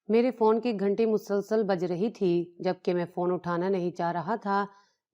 میرے فون کی گھنٹی مسلسل بج رہی تھی جبکہ میں فون اٹھانا نہیں چاہ رہا تھا۔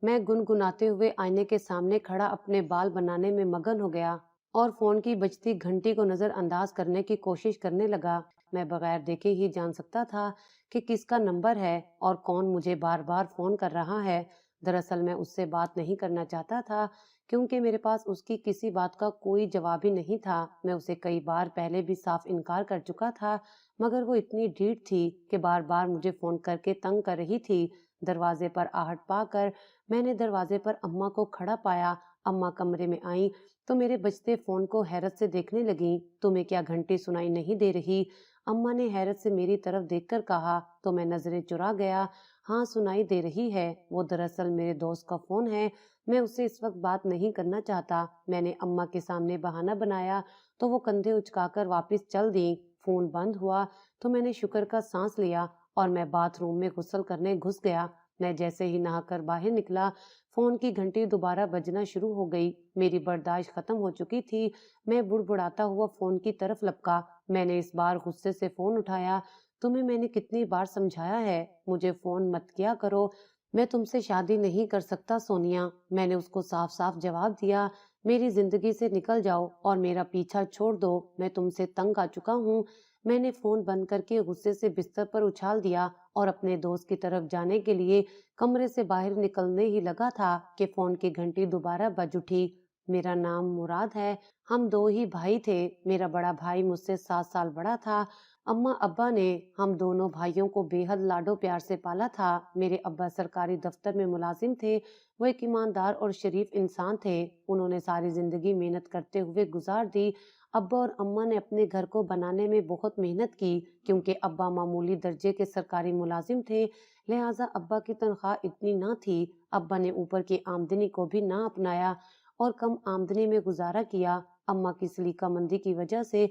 میں گنگناتے ہوئے آئینے کے سامنے کھڑا اپنے بال بنانے میں مگن ہو گیا اور فون کی بجتی گھنٹی کو نظر انداز کرنے کی کوشش کرنے لگا۔ میں بغیر دیکھے ہی جان سکتا تھا کہ کس کا نمبر ہے اور کون مجھے بار بار فون کر رہا ہے۔ دراصل میں اس سے بات نہیں کرنا چاہتا تھا کیونکہ میرے پاس اس کی کسی بات کا کوئی جواب ہی نہیں تھا۔ میں اسے کئی بار پہلے بھی صاف انکار کر چکا تھا مگر وہ اتنی ڈھیٹ تھی کہ بار بار مجھے فون کر کے تنگ کر رہی تھی۔ دروازے پر آہٹ پا کر میں نے دروازے پر اماں کو کھڑا پایا۔ اماں کمرے میں آئیں تو میرے بجتے فون کو حیرت سے دیکھنے لگیں۔ تمہیں کیا گھنٹی سنائی نہیں دے رہی؟ اماں نے حیرت سے میری طرف دیکھ کر کہا تو میں نظریں چرا گیا۔ ہاں سنائی دے رہی ہے، وہ دراصل میرے دوست کا فون ہے، میں اس سے اس وقت بات نہیں کرنا چاہتا۔ میں نے اماں کے سامنے بہانہ بنایا تو وہ کندھے اچکا کر واپس چل دیں۔ فون بند ہوا تو میں نے شکر کا سانس لیا اور میں باتھ روم میں غسل کرنے گھس گیا۔ میں جیسے ہی نہا کر باہر نکلا فون کی گھنٹی دوبارہ بجنا شروع ہو گئی۔ میری برداشت ختم ہو چکی تھی۔ میں بڑبڑاتا ہوا فون کی طرف لپکا۔ میں نے اس بار غصے سے فون اٹھایا۔ تمہیں میں نے کتنی بار سمجھایا ہے مجھے فون مت کیا کرو، میں تم سے شادی نہیں کر سکتا سونیا، میں نے اس کو صاف صاف جواب دیا۔ میری زندگی سے نکل جاؤ اور میرا پیچھا چھوڑ دو، میں تم سے تنگ آ چکا ہوں۔ میں نے فون بند کر کے غصے سے بستر پر اچھال دیا اور اپنے دوست کی طرف جانے کے لیے کمرے سے باہر نکلنے ہی لگا تھا کہ فون کی گھنٹی دوبارہ بج اٹھی۔ میرا نام مراد ہے، ہم دو ہی بھائی تھے، میرا بڑا بھائی مجھ سے 7 سال بڑا تھا۔ اماں ابا نے ہم دونوں بھائیوں کو بے حد لاڈو پیار سے پالا تھا۔ میرے ابا سرکاری دفتر میں ملازم تھے، وہ ایک ایماندار اور شریف انسان تھے۔ انہوں نے ساری زندگی محنت کرتے ہوئے گزار دی۔ ابا اور اماں نے اپنے گھر کو بنانے میں بہت محنت کی کیونکہ ابا معمولی درجے کے سرکاری ملازم تھے، لہٰذا ابا کی تنخواہ اتنی نہ تھی۔ ابا نے اوپر کی آمدنی کو بھی نہ اپنایا اور کم آمدنی میں گزارا کیا۔ اماں کی سلیقہ مندی کی وجہ سے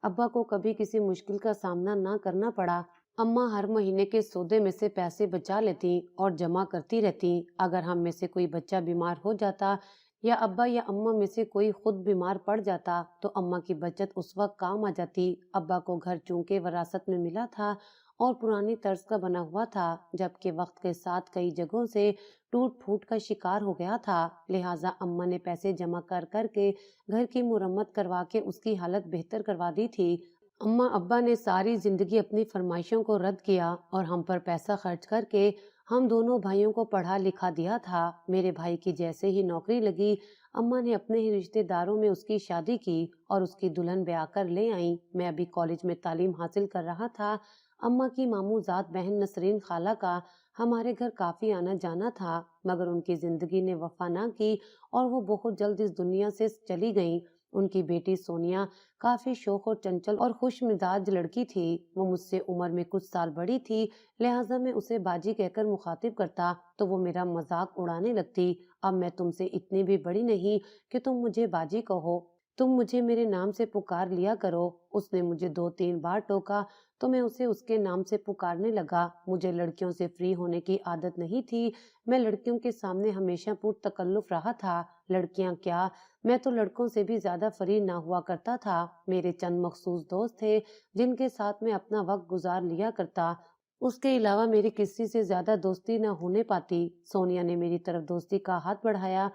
ابا کو کبھی کسی مشکل کا سامنا نہ کرنا پڑا۔ اماں ہر مہینے کے سودے میں سے پیسے بچا لیتی اور جمع کرتی رہتی۔ اگر ہم میں سے کوئی بچہ بیمار ہو جاتا یا ابا یا اماں میں سے کوئی خود بیمار پڑ جاتا تو اماں کی بچت اس وقت کام آ جاتی۔ ابا کو گھر چونکہ وراثت میں ملا تھا اور پرانی طرز کا بنا ہوا تھا، جبکہ وقت کے ساتھ کئی جگہوں سے ٹوٹ پھوٹ کا شکار ہو گیا تھا، لہٰذا اماں نے پیسے جمع کر کر کے گھر کی مرمت کروا کے اس کی حالت بہتر کروا دی تھی۔ اماں ابا نے ساری زندگی اپنی فرمائشوں کو رد کیا اور ہم پر پیسہ خرچ کر کے ہم دونوں بھائیوں کو پڑھا لکھا دیا تھا۔ میرے بھائی کی جیسے ہی نوکری لگی اماں نے اپنے ہی رشتے داروں میں اس کی شادی کی اور اس کی دلہن بیاہ کر لے آئیں۔ میں ابھی کالج میں تعلیم حاصل کر رہا تھا۔ اماں کی ماموں زاد بہن نسرین خالہ کا ہمارے گھر کافی آنا جانا تھا مگر ان کی زندگی نے وفا نہ کی اور وہ بہت جلد اس دنیا سے چلی گئیں۔ ان کی بیٹی سونیا کافی شوخ اور چنچل اور خوش مزاج لڑکی تھی۔ وہ مجھ سے عمر میں کچھ سال بڑی تھی، لہٰذا میں اسے باجی کہہ کر مخاطب کرتا تو وہ میرا مذاق اڑانے لگتی۔ اب میں تم سے اتنی بھی بڑی نہیں کہ تم مجھے باجی کہو، تم مجھے میرے نام سے پکار لیا کرو۔ اس نے مجھے 2 3 بار ٹوکا تو میں اسے اس کے نام سے پکارنے لگا۔ مجھے لڑکیوں سے فری ہونے کی عادت نہیں تھی، میں لڑکیوں کے سامنے ہمیشہ پرتکلف رہا تھا۔ لڑکیاں کیا، میں تو لڑکوں سے بھی زیادہ فری نہ ہوا کرتا تھا۔ میرے چند مخصوص دوست تھے جن کے ساتھ میں اپنا وقت گزار لیا کرتا، اس کے علاوہ میری کسی سے زیادہ دوستی نہ ہونے پاتی۔ سونیا نے میری طرف دوستی کا ہاتھ بڑھایا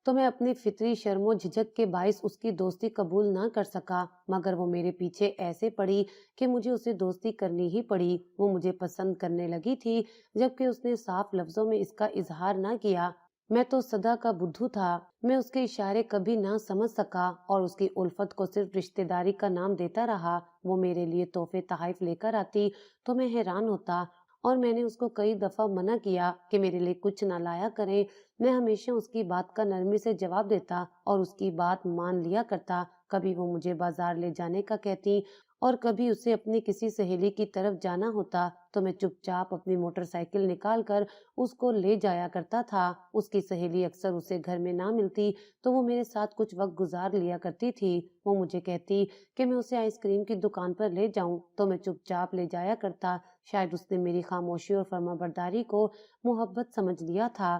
تو میں اپنی فطری شرم و جھجک کے باعث اس کی دوستی قبول نہ کر سکا، مگر وہ میرے پیچھے ایسے پڑی کہ مجھے اسے دوستی کرنی ہی پڑی۔ وہ مجھے پسند کرنے لگی تھی جبکہ اس نے صاف لفظوں میں اس کا اظہار نہ کیا۔ میں تو سدا کا بدھو تھا، میں اس کے اشارے کبھی نہ سمجھ سکا اور اس کی الفت کو صرف رشتہ داری کا نام دیتا رہا۔ وہ میرے لیے تحفے تحائف لے کر آتی تو میں حیران ہوتا اور میں نے اس کو کئی دفعہ منع کیا کہ میرے لیے کچھ نہ لایا کریں۔ میں ہمیشہ اس کی بات کا نرمی سے جواب دیتا اور اس کی بات مان لیا کرتا۔ کبھی وہ مجھے بازار لے جانے کا کہتی اور کبھی اسے اپنی کسی سہیلی کی طرف جانا ہوتا تو میں چپ چاپ اپنی موٹر سائیکل نکال کر اس کو لے جایا کرتا تھا۔ اس کی سہیلی اکثر اسے گھر میں نہ ملتی تو وہ میرے ساتھ کچھ وقت گزار لیا کرتی تھی۔ وہ مجھے کہتی کہ میں اسے آئس کریم کی دکان پر لے جاؤں تو میں چپ چاپ لے جایا کرتا۔ شاید اس نے میری خاموشی اور فرمانبرداری کو محبت سمجھ لیا تھا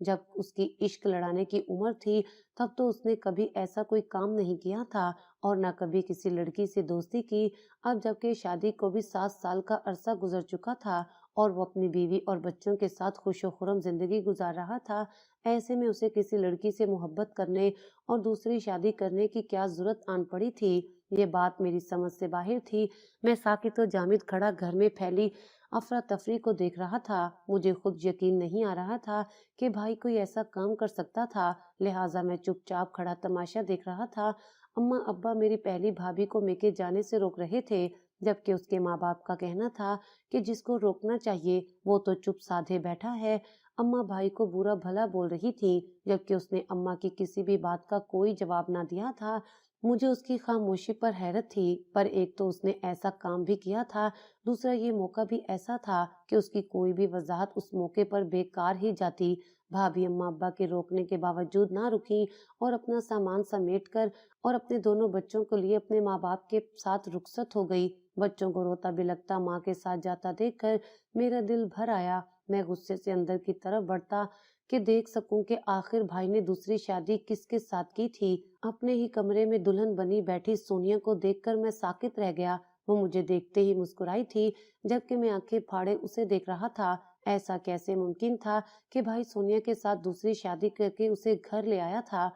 جب اس کی عشق لڑانے کی عمر تھی تب تو اس نے کبھی ایسا کوئی کام نہیں کیا تھا اور نہ کبھی کسی لڑکی سے دوستی کی۔ اب جبکہ شادی کو بھی 7 سال کا عرصہ گزر چکا تھا اور وہ اپنی بیوی اور بچوں کے ساتھ خوش و خرم زندگی گزار رہا تھا، ایسے میں اسے کسی لڑکی سے محبت کرنے اور دوسری شادی کرنے کی کیا ضرورت آن پڑی تھی؟ یہ بات میری سمجھ سے باہر تھی۔ میں ساکت و جامد کھڑا گھر میں پھیلی افراتفری کو دیکھ رہا تھا۔ مجھے خود یقین نہیں آ رہا تھا کہ بھائی کوئی ایسا کام کر سکتا تھا، لہٰذا میں چپ چاپ کھڑا تماشا دیکھ رہا تھا۔ اماں ابا میری پہلی بھابھی کو میکے جانے سے روک رہے تھے، جبکہ اس کے ماں باپ کا کہنا تھا کہ جس کو روکنا چاہیے وہ تو چپ سادھے بیٹھا ہے۔ اماں بھائی کو برا بھلا بول رہی تھی، جبکہ اس نے اماں کی کسی بھی بات کا کوئی جواب نہ دیا تھا۔ مجھے اس کی خاموشی پر حیرت تھی، پر ایک تو اس نے ایسا کام بھی کیا تھا، دوسرا یہ موقع بھی ایسا تھا کہ اس کی کوئی بھی وضاحت اس موقع پر بیکار ہی جاتی۔ بھابھی اماں ابا کے روکنے کے باوجود نہ رکی اور اپنا سامان سمیٹ کر اور اپنے دونوں بچوں کو لیے اپنے ماں باپ کے ساتھ رخصت ہو گئی۔ بچوں کو روتا بلکتا ماں کے ساتھ جاتا دیکھ کر میرا دل بھر آیا۔ میں غصے سے اندر کی طرف بڑھتا کہ دیکھ سکوں کہ آخر بھائی نے دوسری شادی کس کے ساتھ کی تھی۔ اپنے ہی کمرے میں دلہن بنی بیٹھی سونیا کو دیکھ کر میں ساکت رہ گیا۔ وہ مجھے دیکھتے ہی مسکرائی تھی، جبکہ میں آنکھیں پھاڑے اسے دیکھ رہا تھا۔ ایسا کیسے ممکن تھا کہ بھائی سونیا کے ساتھ دوسری شادی کر کے اسے گھر لے آیا تھا؟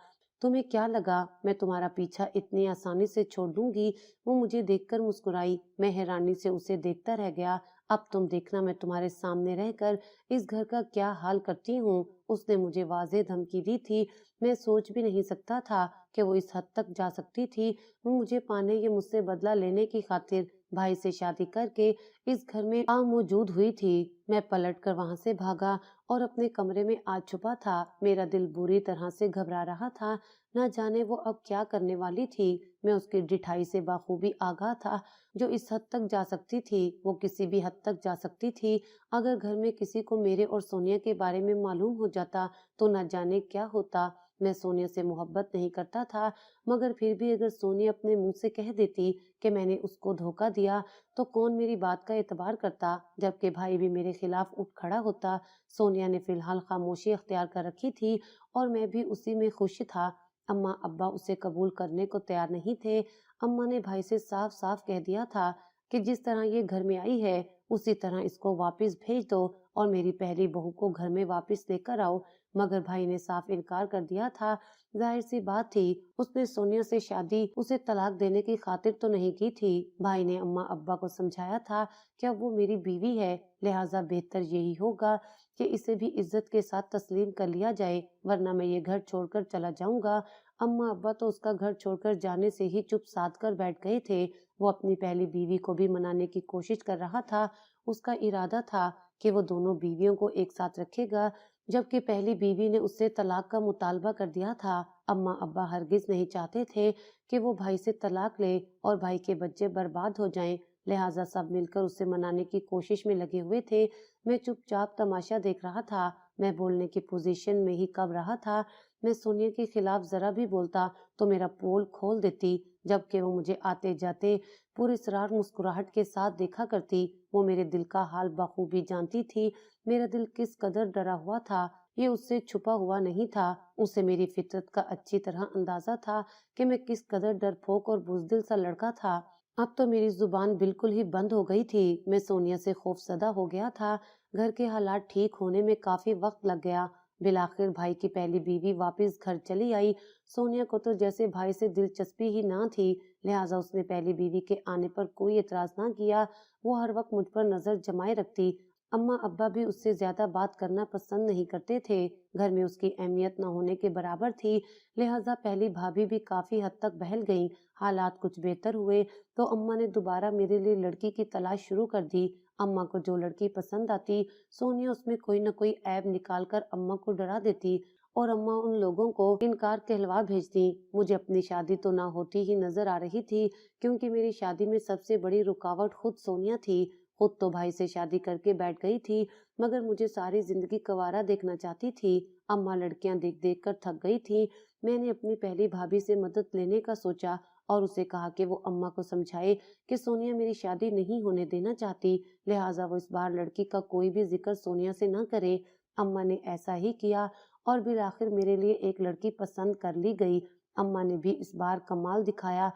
تمہیں کیا لگا میں تمہارا پیچھا اتنی آسانی سے چھوڑ دوں گی؟ وہ مجھے دیکھ کر مسکرائی۔ میں حیرانی سے اسے دیکھتا رہ گیا۔ اب تم دیکھنا میں تمہارے سامنے رہ کر اس گھر کا کیا حال کرتی ہوں۔ اس نے مجھے واضح دھمکی دی تھی۔ میں سوچ بھی نہیں سکتا تھا کہ وہ اس حد تک جا سکتی تھی۔ وہ مجھے پانے یا مجھ سے بدلہ لینے کی خاطر بھائی سے شادی کر کے اس گھر میں موجود ہوئی تھی۔ میں پلٹ کر وہاں سے بھاگا اور اپنے کمرے میں آ چھپا تھا۔ میرا دل بری طرح سے گھبرا رہا تھا، نہ جانے وہ اب کیا کرنے والی تھی۔ میں اس کی ڈٹھائی سے بخوبی آگاہ تھا۔ جو اس حد تک جا سکتی تھی وہ کسی بھی حد تک جا سکتی تھی۔ اگر گھر میں کسی کو میرے اور سونیا کے بارے میں معلوم ہو جاتا تو نہ جانے کیا ہوتا۔ میں سونیا سے محبت نہیں کرتا تھا، مگر پھر بھی اگر سونیا اپنے منہ سے کہہ دیتی کہ میں نے اس کو دھوکہ دیا تو کون میری بات کا اعتبار کرتا، جبکہ بھائی بھی میرے خلاف اٹھ کھڑا ہوتا۔ سونیا نے فی الحال خاموشی اختیار کر رکھی تھی اور میں بھی اسی میں خوش تھا۔ اماں ابا اسے قبول کرنے کو تیار نہیں تھے۔ اماں نے بھائی سے صاف صاف کہہ دیا تھا کہ جس طرح یہ گھر میں آئی ہے اسی طرح اس کو واپس بھیج دو اور میری پہلی بہو کو گھر میں واپس لے کر آؤ، مگر بھائی نے صاف انکار کر دیا تھا۔ ظاہر سی بات تھی اس نے سونیا سے شادی اسے طلاق دینے کی خاطر تو نہیں کی تھی۔ بھائی نے اماں ابا کو سمجھایا تھا کہ اب وہ میری بیوی ہے، لہٰذا بہتر یہی ہوگا کہ اسے بھی عزت کے ساتھ تسلیم کر لیا جائے، ورنہ میں یہ گھر چھوڑ کر چلا جاؤں گا۔ اماں ابا تو اس کا گھر چھوڑ کر جانے سے ہی چپ سادھ کر بیٹھ گئے تھے۔ وہ اپنی پہلی بیوی کو بھی منانے کی کوشش کر رہا تھا۔ اس کا ارادہ تھا کہ وہ دونوں بیویوں کو ایک ساتھ رکھے گا، جبکہ پہلی بیوی نے اس سے طلاق کا مطالبہ کر دیا تھا۔ اماں ابا ہرگز نہیں چاہتے تھے کہ وہ بھائی سے طلاق لے اور بھائی کے بچے برباد ہو جائیں، لہٰذا سب مل کر اسے منانے کی کوشش میں لگے ہوئے تھے۔ میں چپ چاپ تماشا دیکھ رہا تھا۔ میں بولنے کی پوزیشن میں ہی کب رہا تھا۔ میں سونیا کے خلاف ذرا بھی بولتا تو میرا پول کھول دیتی، جبکہ وہ مجھے آتے جاتے پراسرار مسکراہٹ کے ساتھ دیکھا کرتی۔ وہ میرے دل کا حال بخوبی جانتی تھی۔ میرا دل کس قدر ڈرا ہوا تھا یہ اس سے چھپا ہوا نہیں تھا۔ اسے میری فطرت کا اچھی طرح اندازہ تھا کہ میں کس قدر ڈرپوک اور بزدل سا لڑکا تھا۔ اب تو میری زبان بالکل ہی بند ہو گئی تھی۔ میں سونیا سے خوف زدہ ہو گیا تھا۔ گھر کے حالات ٹھیک ہونے میں کافی وقت لگ گیا۔ بالآخر بھائی کی پہلی بیوی واپس گھر چلی آئی۔ سونیا کو تو جیسے بھائی سے دلچسپی ہی نہ تھی، لہٰذا اس نے پہلی بیوی کے آنے پر کوئی اعتراض نہ کیا۔ وہ ہر وقت مجھ پر نظر جمائے رکھتی۔ اماں ابا بھی اس سے زیادہ بات کرنا پسند نہیں کرتے تھے۔ گھر میں اس کی اہمیت نہ ہونے کے برابر تھی، لہٰذا پہلی بھابھی بھی کافی حد تک بہل گئیں۔ حالات کچھ بہتر ہوئے تو اماں نے دوبارہ میرے لیے لڑکی کی تلاش شروع کر دی۔ اماں کو جو لڑکی پسند آتی سونیا اس میں کوئی نہ کوئی عیب نکال کر اماں کو ڈرا دیتی اور اماں ان لوگوں کو انکار کہلوا بھیجتی۔ مجھے اپنی شادی تو نہ ہوتی ہی نظر آ رہی تھی، کیونکہ میری شادی میں سب سے بڑی رکاوٹ خود سونیا تھی۔ خود تو بھائی سے شادی کر کے بیٹھ گئی تھی، مگر مجھے ساری زندگی کنوارا دیکھنا چاہتی تھی۔ اماں لڑکیاں دیکھ دیکھ کر تھک گئی تھی۔ میں نے اپنی پہلی بھابھی سے مدد لینے کا سوچا اور اسے کہا کہ وہ اماں کو سمجھائے کہ سونیا میری شادی نہیں ہونے دینا چاہتی، لہٰذا وہ اس بار لڑکی کا کوئی بھی ذکر سونیا سے نہ کرے۔ اماں نے ایسا ہی کیا اور بالآخر میرے لیے ایک لڑکی پسند کر لی گئی۔ اماں نے بھی اس بار کمال دکھایا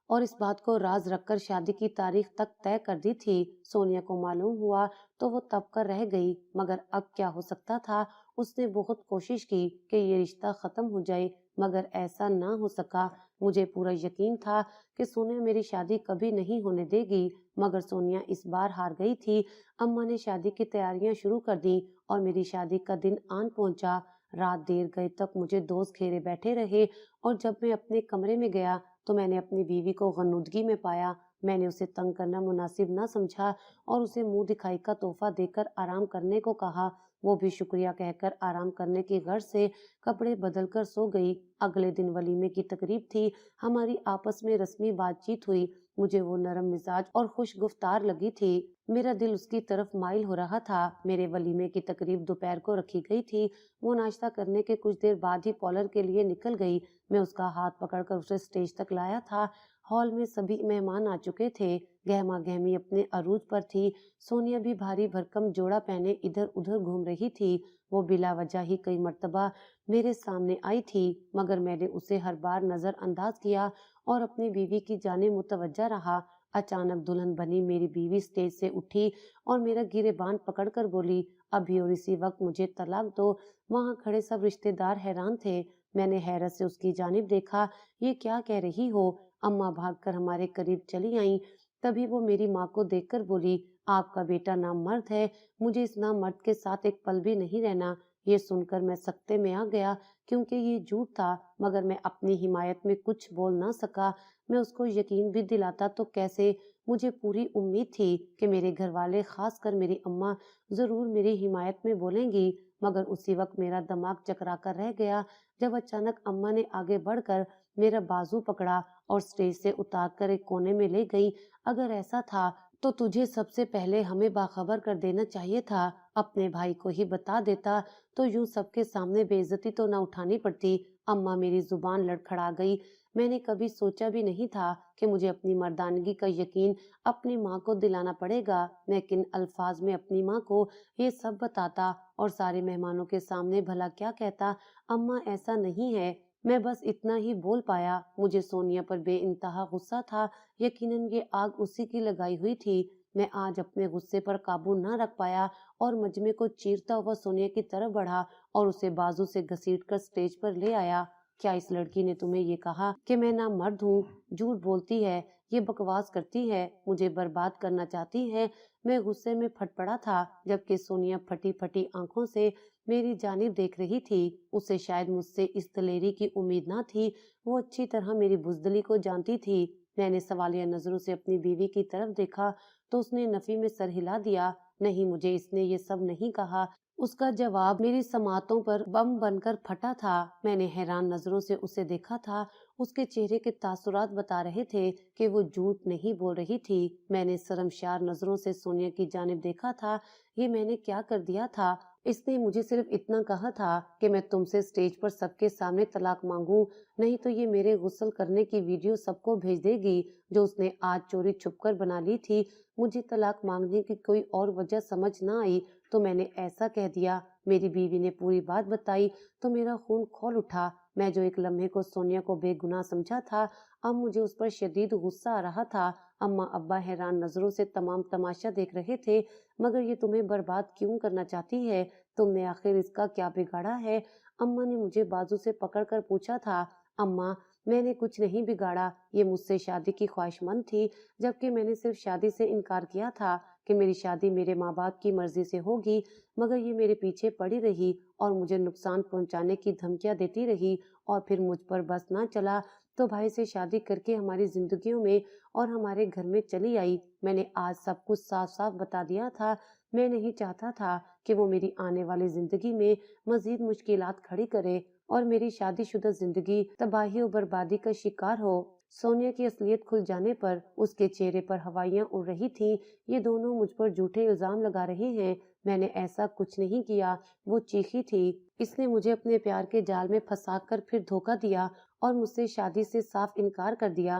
اور اس بات کو راز رکھ کر شادی کی تاریخ تک طے کر دی تھی۔ سونیا کو معلوم ہوا تو وہ تب کر رہ گئی، مگر اب کیا ہو سکتا تھا۔ اس نے بہت کوشش کی کہ یہ رشتہ ختم ہو جائے، مگر ایسا نہ ہو سکا۔ مجھے پورا یقین تھا کہ سونیا میری شادی کبھی نہیں ہونے دے گی، مگر سونیا اس بار ہار گئی تھی۔ اماں نے شادی کی تیاریاں شروع کر دیں اور میری شادی کا دن آن پہنچا۔ رات دیر گئے تک مجھے دوست گھیرے بیٹھے رہے اور جب میں اپنے کمرے میں گیا تو میں نے اپنی بیوی کو غنودگی میں پایا۔ میں نے اسے تنگ کرنا مناسب نہ سمجھا اور اسے منہ دکھائی کا تحفہ دے کر آرام کرنے کو کہا۔ وہ بھی شکریہ کہہ کر آرام کرنے کی غرض سے کپڑے بدل کر سو گئی۔ اگلے دن ولیمے کی تقریب تھی۔ ہماری آپس میں رسمی بات چیت ہوئی۔ مجھے وہ نرم مزاج اور خوش گفتار لگی تھی۔ میرا دل اس کی طرف مائل ہو رہا تھا۔ میرے ولیمے کی تقریب دوپہر کو رکھی گئی تھی۔ وہ ناشتہ کرنے کے کچھ دیر بعد ہی پارلر کے لیے نکل گئی۔ میں اس کا ہاتھ پکڑ کر اسے اسٹیج تک لایا تھا۔ ہال میں سبھی مہمان آ چکے تھے۔ گہما گہمی اپنے عروج پر تھی۔ سونیا بھی بھاری بھرکم جوڑا پہنے ادھر ادھر گھوم رہی تھی۔ وہ بلا وجہ ہی کئی مرتبہ میرے سامنے آئی تھی، مگر میں نے اسے ہر بار نظر انداز کیا اور اپنی بیوی کی جانب متوجہ رہا۔ اچانک دلہن بنی میری بیوی اسٹیج سے اٹھی اور میرا گریبان پکڑ کر بولی، ابھی اور اسی وقت مجھے طلاق دو۔ وہاں کھڑے سب رشتے دار حیران تھے۔ میں نے حیرت سے اس کی جانب دیکھا۔ یہ کیا کہہ رہی ہو؟ اماں بھاگ کر ہمارے قریب چلی آئیں۔ تبھی وہ میری ماں کو دیکھ کر بولی، آپ کا بیٹا نامرد ہے، مجھے اس نامرد کے ساتھ ایک پل بھی نہیں رہنا۔ یہ سن کر میں سکتے میں آ گیا، کیونکہ یہ جھوٹ تھا، مگر میں اپنی حمایت میں کچھ بول نہ سکا۔ میں اس کو یقین بھی دلاتا تو کیسے؟ مجھے پوری امید تھی کہ میرے گھر والے، خاص کر میری اماں، ضرور میری حمایت میں بولیں گی، مگر اسی وقت میرا دماغ چکرا کر رہ گیا جب اچانک اماں نے آگے بڑھ کر میرا بازو پکڑا اور اسٹیج سے اتار کر ایک کونے میں لے گئی۔ اگر ایسا تھا تو تجھے سب سے پہلے ہمیں باخبر کر دینا چاہیے تھا، اپنے بھائی کو ہی بتا دیتا تو یوں سب کے سامنے بے عزتی تو نہ اٹھانی پڑتی۔ اماں میری زبان لڑکھڑا گئی۔ میں نے کبھی سوچا بھی نہیں تھا کہ مجھے اپنی مردانگی کا یقین اپنی ماں کو دلانا پڑے گا۔ میں کن الفاظ میں اپنی ماں کو یہ سب بتاتا اور سارے مہمانوں کے سامنے بھلا کیا کہتا؟ اماں ایسا نہیں ہے۔ میں بس اتنا ہی بول پایا۔ مجھے سونیا پر بے انتہا غصہ تھا۔ یقیناً یہ آگ اسی کی لگائی ہوئی تھی۔ میں آج اپنے غصے پر قابو نہ رکھ پایا اور مجمع کو چیرتا ہوا سونیا کی طرف بڑھا اور اسے بازو سے گھسیٹ کر اسٹیج پر لے آیا۔ کیا اس لڑکی نے تمہیں یہ کہا کہ میں نامرد ہوں؟ جھوٹ بولتی ہے، یہ بکواس کرتی ہے، مجھے برباد کرنا چاہتی ہے۔ میں غصے میں پھٹ پڑا تھا، جبکہ سونیا پھٹی پھٹی آنکھوں سے میری جانب دیکھ رہی تھی۔ اسے شاید مجھ سے اس دلیری کی امید نہ تھی۔ وہ اچھی طرح میری بزدلی کو جانتی تھی۔ میں نے سوالیہ نظروں سے اپنی بیوی کی طرف دیکھا تو اس نے نفی میں سر ہلا دیا۔ نہیں، مجھے اس نے یہ سب نہیں کہا۔ اس کا جواب میری سماعتوں پر بم بن کر پھٹا تھا۔ میں نے حیران نظروں سے اسے دیکھا تھا۔ اس کے چہرے کے تاثرات بتا رہے تھے کہ وہ جھوٹ نہیں بول رہی تھی۔ میں نے شرمسار نظروں سے سونیا کی جانب دیکھا تھا۔ یہ میں نے کیا کر دیا تھا؟ اس نے مجھے صرف اتنا کہا تھا کہ میں تم سے اسٹیج پر سب کے سامنے طلاق مانگوں، نہیں تو یہ میرے غسل کرنے کی ویڈیو سب کو بھیج دے گی جو اس نے آج چوری چھپ کر بنا لی تھی۔ مجھے طلاق مانگنے کی کوئی اور وجہ سمجھ نہ آئی تو میں نے ایسا کہہ دیا۔ میری بیوی نے پوری بات بتائی تو میرا خون کھول اٹھا۔ میں جو ایک لمحے کو سونیا کو بے گناہ سمجھا تھا، اب مجھے اس پر شدید غصہ آ رہا تھا۔ اماں ابا حیران نظروں سے تمام تماشا دیکھ رہے تھے۔ مگر یہ تمہیں برباد کیوں کرنا چاہتی ہے؟ تم نے آخر اس کا کیا بگاڑا ہے؟ اماں نے مجھے بازو سے پکڑ کر پوچھا تھا۔ اماں، میں نے کچھ نہیں بگاڑا۔ یہ مجھ سے شادی کی خواہش مند تھی، جبکہ میں نے صرف شادی سے انکار کیا تھا کہ میری شادی میرے ماں باپ کی مرضی سے ہوگی، مگر یہ میرے پیچھے پڑی رہی اور مجھے نقصان پہنچانے کی دھمکیاں دیتی رہی، اور پھر مجھ پر بس نہ چلا تو بھائی سے شادی کر کے ہماری زندگیوں میں اور ہمارے گھر میں چلی آئی۔ میں نے آج سب کچھ صاف صاف بتا دیا تھا۔ میں نہیں چاہتا تھا کہ وہ میری آنے والی زندگی میں مزید مشکلات کھڑی کرے اور میری شادی شدہ زندگی تباہی و بربادی کا شکار ہو۔ سونیا کی اصلیت کھل جانے پر اس کے چہرے پر ہوائیاں اڑ رہی تھیں۔ یہ دونوں مجھ پر جھوٹے الزام لگا رہے ہیں، میں نے ایسا کچھ نہیں کیا۔ وہ چیخی تھی۔ اس نے مجھے اپنے پیار کے جال میں پھنسا کر پھر دھوکہ دیا اور مجھ سے شادی سے صاف انکار کر دیا،